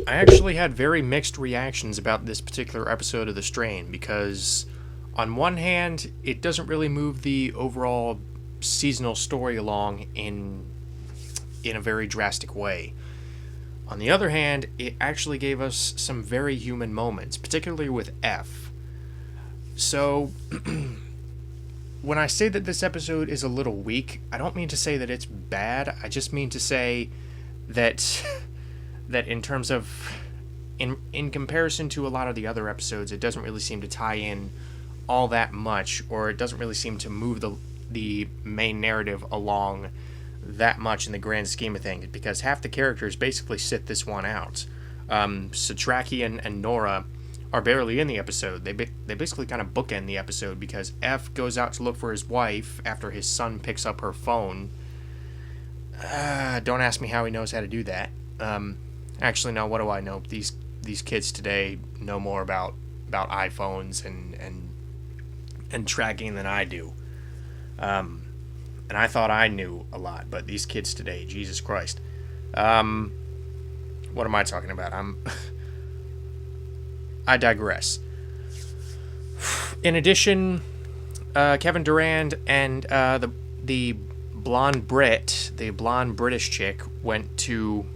I actually had very mixed reactions about this particular episode of The Strain because, on one hand, it doesn't really move the overall seasonal story along in a very drastic way. On the other hand, it actually gave us some very human moments, particularly with F. So, when I say that this episode is a little weak, I don't mean to say that it's bad. I just mean to say that that in terms of in comparison to a lot of the other episodes, it doesn't really seem to tie in all that much, or it doesn't really seem to move the main narrative along that much in the grand scheme of things, because half the characters basically sit this one out. Satraki and Nora are barely in the episode. They basically kind of bookend the episode because F goes out to look for his wife after his son picks up her phone. Don't ask me how he knows how to do that. Actually, no. What do I know? These kids today know more about iPhones and tracking than I do. And I thought I knew a lot, but these kids today, Jesus Christ. What am I talking about? I digress. In addition, Kevin Durand and the blonde British chick, went to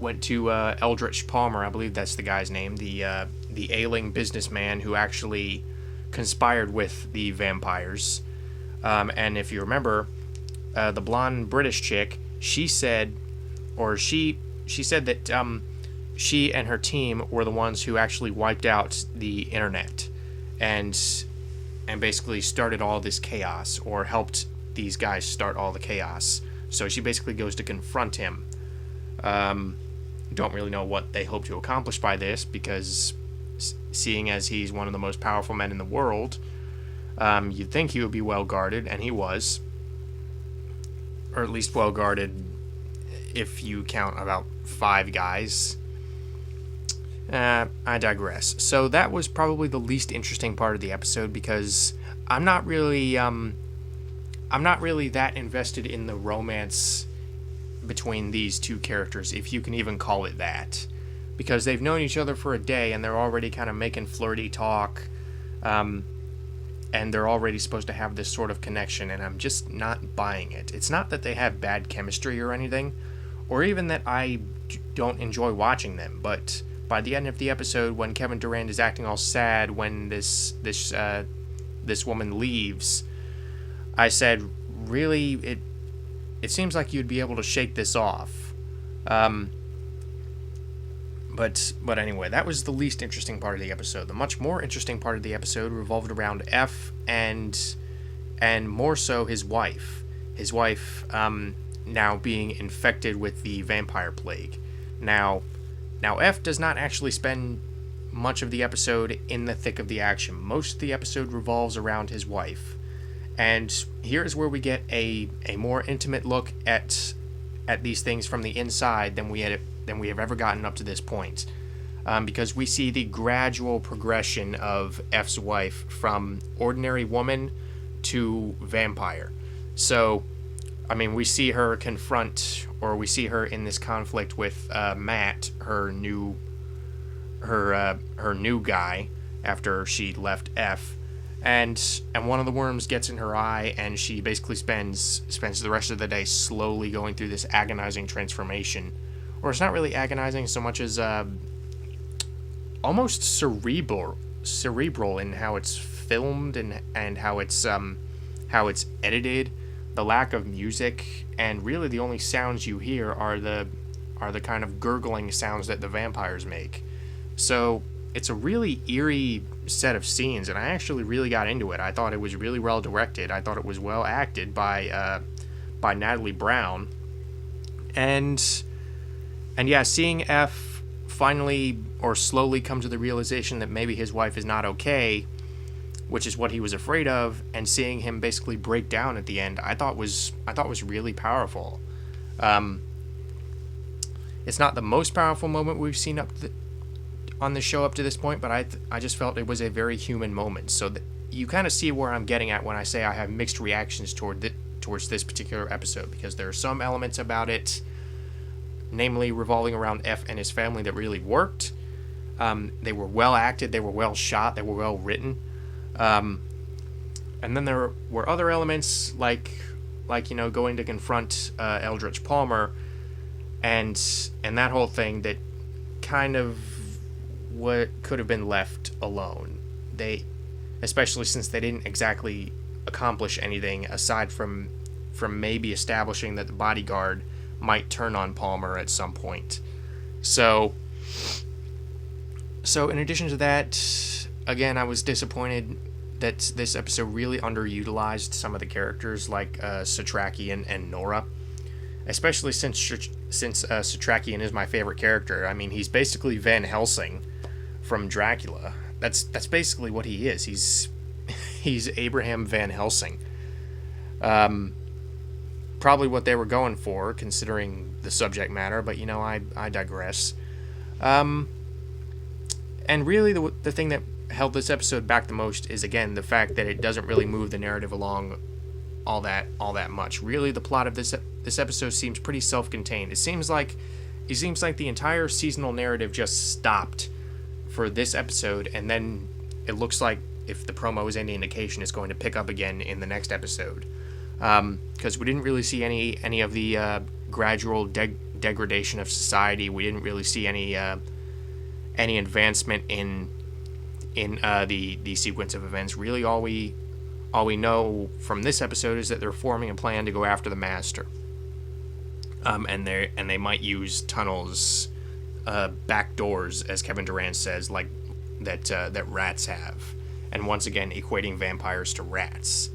Eldritch Palmer, I believe that's the guy's name, the ailing businessman who actually conspired with the vampires. And if you remember, the blonde British chick, she said that she and her team were the ones who actually wiped out the internet and basically started all this chaos, or helped these guys start all the chaos. So she basically goes to confront him. Don't really know what they hope to accomplish by this, because seeing as he's one of the most powerful men in the world, you'd think he would be well guarded, and he was. Or at least well guarded if you count about 5 guys. I digress. So that was probably the least interesting part of the episode, because I'm not really that invested in the romance between these two characters, if you can even call it that, because they've known each other for a day and they're already kind of making flirty talk, and they're already supposed to have this sort of connection, and I'm just not buying it. It's not that they have bad chemistry or anything, or even that I don't enjoy watching them, but by the end of the episode, when Kevin Durand is acting all sad when this woman leaves, I said, really, it seems like you'd be able to shake this off. But anyway, that was the least interesting part of the episode. The much more interesting part of the episode revolved around F and more so his wife. His wife now being infected with the vampire plague. Now F does not actually spend much of the episode in the thick of the action. Most of the episode revolves around his wife. And here's where we get a more intimate look at these things from the inside than we have ever gotten up to this point, because we see the gradual progression of F's wife from ordinary woman to vampire. So, I mean, we see her in this conflict with Matt, her new guy, after she left F. And one of the worms gets in her eye, and she basically spends the rest of the day slowly going through this agonizing transformation. Or it's not really agonizing so much as almost cerebral in how it's filmed and how it's edited. The lack of music, and really the only sounds you hear are the kind of gurgling sounds that the vampires make. So it's a really eerie set of scenes, and I actually really got into it. I thought it was really well directed. I thought it was well acted by Natalie Brown, and yeah, seeing F finally or slowly come to the realization that maybe his wife is not okay, which is what he was afraid of, and seeing him basically break down at the end, I thought was really powerful. It's not the most powerful moment we've seen on the show up to this point, but I just felt it was a very human moment. So you kind of see where I'm getting at when I say I have mixed reactions towards this particular episode, because there are some elements about it namely revolving around F and his family, that really worked. They were well acted, they were well shot, they were well written. And then there were other elements like going to confront Eldritch Palmer, and that whole thing that kind of what could have been left alone. Especially since they didn't exactly accomplish anything aside from maybe establishing that the bodyguard might turn on Palmer at some point. So in addition to that, again, I was disappointed that this episode really underutilized some of the characters like Satrakian and Nora, especially since Satrakian is my favorite character. I mean, he's basically Van Helsing from Dracula. That's basically what he is. He's Abraham Van Helsing. Probably what they were going for, considering the subject matter, but I digress. And really, the thing that held this episode back the most is, again, the fact that it doesn't really move the narrative along all that much. Really, the plot of this episode seems pretty self-contained. It seems like the entire seasonal narrative just stopped for this episode, and then it looks like, if the promo is any indication, it's going to pick up again in the next episode. Because we didn't really see any of the gradual degradation of society. We didn't really see any advancement in the sequence of events. Really, all we know from this episode is that they're forming a plan to go after the Master. And they might use tunnels, back doors, as Kevin Durant says, like that rats have. And once again, equating vampires to rats.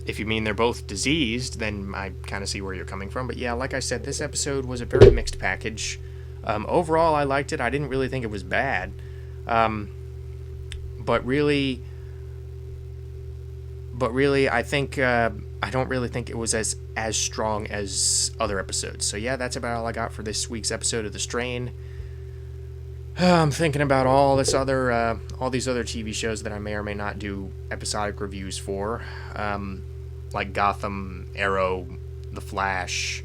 If you mean they're both diseased, then I kind of see where you're coming from. But yeah, like I said, this episode was a very mixed package. Overall, I liked it. I didn't really think it was bad. But really, I think I don't really think it was as strong as other episodes. So yeah, that's about all I got for this week's episode of The Strain. I'm thinking about all these other TV shows that I may or may not do episodic reviews for, like Gotham, Arrow, The Flash,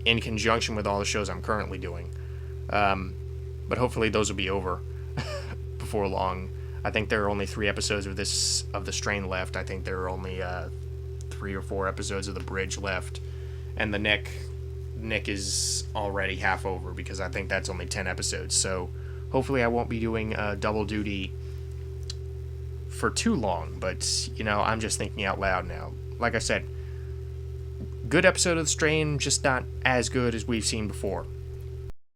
in conjunction with all the shows I'm currently doing. But hopefully those will be over before long. I think there are only 3 episodes of The Strain left. I think there are only 3 or 4 episodes of The Bridge left, and the Nick is already half over, because I think that's only 10 episodes. So hopefully I won't be doing double duty for too long. But I'm just thinking out loud now. Like I said, good episode of The Strain, just not as good as we've seen before.